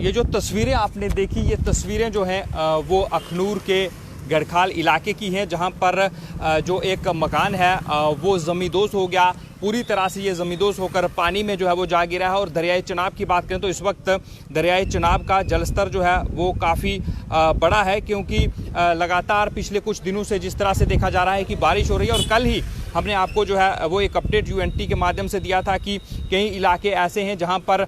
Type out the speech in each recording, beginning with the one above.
ये जो तस्वीरें आपने देखी, ये तस्वीरें जो हैं वो अखनूर के गढ़खाल इलाके की हैं, जहां पर जो एक मकान है वो ज़मींदोज़ हो गया। पूरी तरह से ये ज़मींदोज़ होकर पानी में जो है वो जा गिरा है। और दरियाए चनाब की बात करें तो इस वक्त दरियाए चनाब का जलस्तर जो है वो काफ़ी बड़ा है, क्योंकि लगातार पिछले कुछ दिनों से जिस तरह से देखा जा रहा है कि बारिश हो रही है। और कल ही हमने आपको जो है वो एक अपडेट यूएनटी के माध्यम से दिया था कि कई इलाके ऐसे हैं जहां पर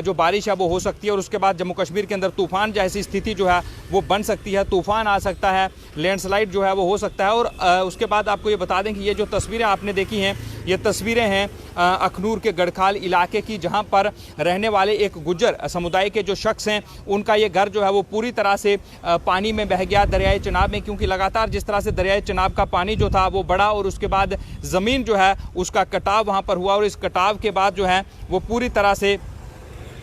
जो बारिश है वो हो सकती है और उसके बाद जम्मू कश्मीर के अंदर तूफ़ान जैसी स्थिति जो है वो बन सकती है। तूफ़ान आ सकता है, लैंडस्लाइड जो है वो हो सकता है। और उसके बाद आपको ये बता दें कि ये जो तस्वीरें आपने देखी हैं, ये तस्वीरें हैं अखनूर के गढ़खाल इलाके की, जहां पर रहने वाले एक गुज्जर समुदाय के जो शख्स हैं उनका ये घर जो है वो पूरी तरह से पानी में बह गया दरियाए चनाब में। क्योंकि लगातार जिस तरह से दरियाए चनाब का पानी जो था वो बढ़ा और उसके बाद ज़मीन जो है उसका कटाव वहाँ पर हुआ और इस कटाव के बाद जो है वो पूरी तरह से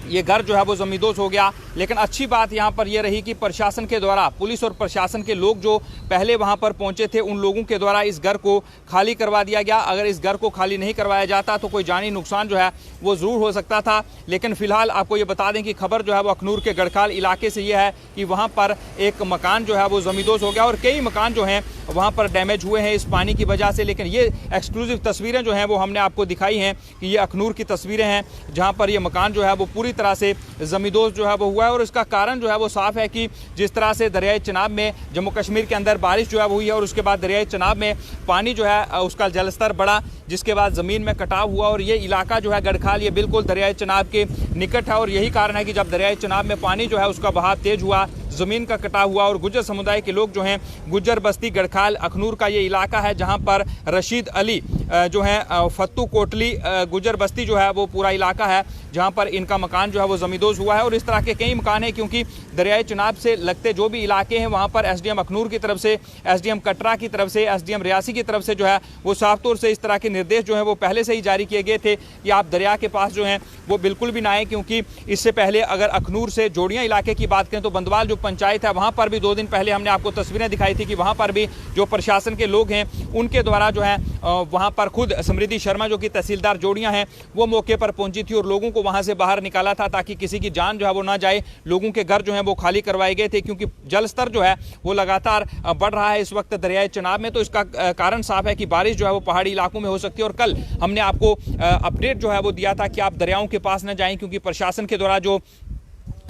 ये घर जो है वो ज़मींदोज़ हो गया। लेकिन अच्छी बात यहाँ पर यह रही कि प्रशासन के द्वारा, पुलिस और प्रशासन के लोग जो पहले वहाँ पर पहुँचे थे, उन लोगों के द्वारा इस घर को खाली करवा दिया गया। अगर इस घर को खाली नहीं करवाया जाता तो कोई जानी नुकसान जो है वो ज़रूर हो सकता था। लेकिन फ़िलहाल आपको ये बता दें कि खबर जो है वो अखनूर के गढ़खाल इलाके से ये है कि वहाँ पर एक मकान जो है वो ज़मींदोज़ हो गया और कई मकान जो हैं वहाँ पर डैमेज हुए हैं इस पानी की वजह से। लेकिन ये एक्सक्लूसिव तस्वीरें जो हैं वो हमने आपको दिखाई हैं कि ये अखनूर की तस्वीरें हैं, जहाँ पर ये मकान जो है वो पूरी तरह से ज़मींदोज़ जो है वो हुआ है। और इसका कारण जो है वो साफ़ है कि जिस तरह से दरियाए चनाब में जम्मू कश्मीर के अंदर बारिश जो है वो हुई है और उसके बाद दरियाए चनाब में पानी जो है उसका जलस्तर बढ़ा, जिसके बाद ज़मीन में कटाव हुआ। और ये इलाका जो है गढ़खाल, ये बिल्कुल दरियाए चनाब के निकट है। और यही कारण है कि जब दरियाए चनाब में पानी जो है उसका बहाव तेज़ हुआ, ज़मीन का कटाव हुआ और गुज्जर समुदाय के लोग जो हैं, गुज्जर बस्ती गढ़खाल अखनूर का ये इलाका है जहां पर रशीद अली जो है फत्तू कोटली गुज्जर बस्ती जो है वो पूरा इलाका है जहां पर इनका मकान जो है वो ज़मींदोज़ हुआ है। और इस तरह के कई मकान हैं, क्योंकि दरियाए चनाब से लगते जो भी इलाके हैं वहाँ पर एसडीएम अखनूर की तरफ से, एसडीएम कटरा की तरफ से, एसडीएम रियासी की तरफ से जो है वो साफ तौर से इस तरह के निर्देश जो हैं वो पहले से ही जारी किए गए थे कि आप दरिया के पास जो हैं वो बिल्कुल भी ना आए। क्योंकि इससे पहले अगर अखनूर से जोड़ियाँ इलाके की बात करें तो बंदवाल जो पंचायत है वहाँ पर भी 2 दिन पहले हमने आपको तस्वीरें दिखाई थी कि वहाँ पर भी जो प्रशासन के लोग हैं उनके द्वारा जो है वहाँ पर खुद समृद्धि शर्मा जो कि तहसीलदार जोड़ियाँ हैं वो मौके पर पहुंची थी और लोगों को वहाँ से बाहर निकाला था ताकि किसी की जान जो है वो ना जाए। लोगों के घर जो है वो खाली करवाए गए थे क्योंकि जलस्तर जो है वो लगातार बढ़ रहा है इस वक्त दरियाए चनाब में। तो इसका कारण साफ है कि बारिश जो है वो पहाड़ी इलाकों में हो सकती है। और कल हमने आपको अपडेट जो है वो दिया था कि आप दरियाओं के पास न जाएं, क्योंकि प्रशासन के द्वारा जो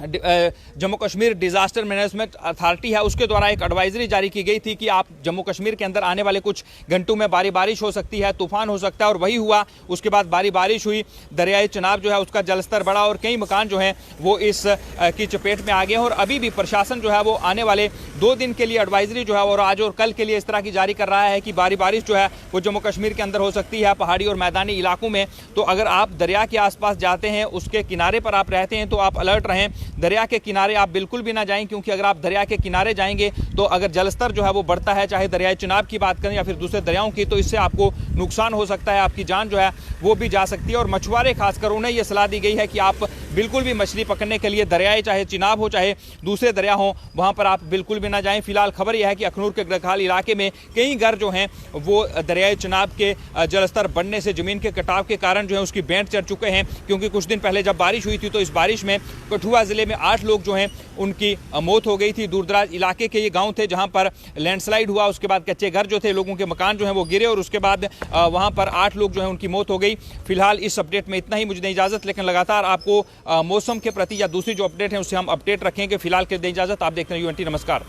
Jammu Kashmir disaster management authority है उसके द्वारा एक एडवाइजरी जारी की गई थी कि आप जम्मू कश्मीर के अंदर आने वाले कुछ घंटों में भारी बारिश हो सकती है, तूफान हो सकता है। और वही हुआ, उसके बाद भारी बारिश हुई, दरियाए चनाब जो है उसका जलस्तर बढ़ा और कई मकान जो हैं वो इस की चपेट में आ गए। और अभी भी प्रशासन जो है वो आने वाले 2 दिन के लिए एडवाइजरी जो है और आज और कल के लिए इस तरह की जारी कर रहा है कि भारी बारिश जो है वो जम्मू कश्मीर के अंदर हो सकती है पहाड़ी और मैदानी इलाकों में। तो अगर आप दरिया के आसपास जाते हैं, उसके किनारे पर आप रहते हैं तो आप अलर्ट रहें। दरिया के किनारे आप बिल्कुल भी ना जाएं, क्योंकि अगर आप दरिया के किनारे जाएंगे तो अगर जलस्तर जो है वो बढ़ता है, चाहे दरियाए चनाब की बात करें या फिर दूसरे दरियाओं की, तो इससे आपको नुकसान हो सकता है, आपकी जान जो है वो भी जा सकती है। और मछुआरे खासकर उन्हें यह सलाह दी गई है कि आप बिल्कुल भी मछली पकड़ने के लिए दरियाए, चाहे चिनाब हो चाहे दूसरे दरिया हो, वहां पर आप बिल्कुल भी ना जाएं। फिलहाल खबर यह है कि अखनूर के गढ़खाल इलाके में कई घर जो हैं वो दरियाए चनाब के जलस्तर बढ़ने से, जमीन के कटाव के कारण जो है उसकी बेंट चढ़ चुके हैं। क्योंकि कुछ दिन पहले जब बारिश हुई थी तो इस बारिश में कठुआ जिले में 8 लोग जो हैं उनकी मौत हो गई थी। दूरदराज इलाके के ये गांव थे जहां पर लैंडस्लाइड हुआ, उसके बाद कच्चे घर जो थे, लोगों के मकान जो हैं वो गिरे और उसके बाद वहां पर 8 लोग जो हैं उनकी मौत हो गई। फिलहाल इस अपडेट में इतना ही, मुझे दें इजाजत। लेकिन लगातार आपको मौसम के प्रति या दूसरी जो अपडेट है उससे हम अपडेट रखेंगे। फिलहाल के दें इजाजत। आप देखते हैं यूएनटी। नमस्कार।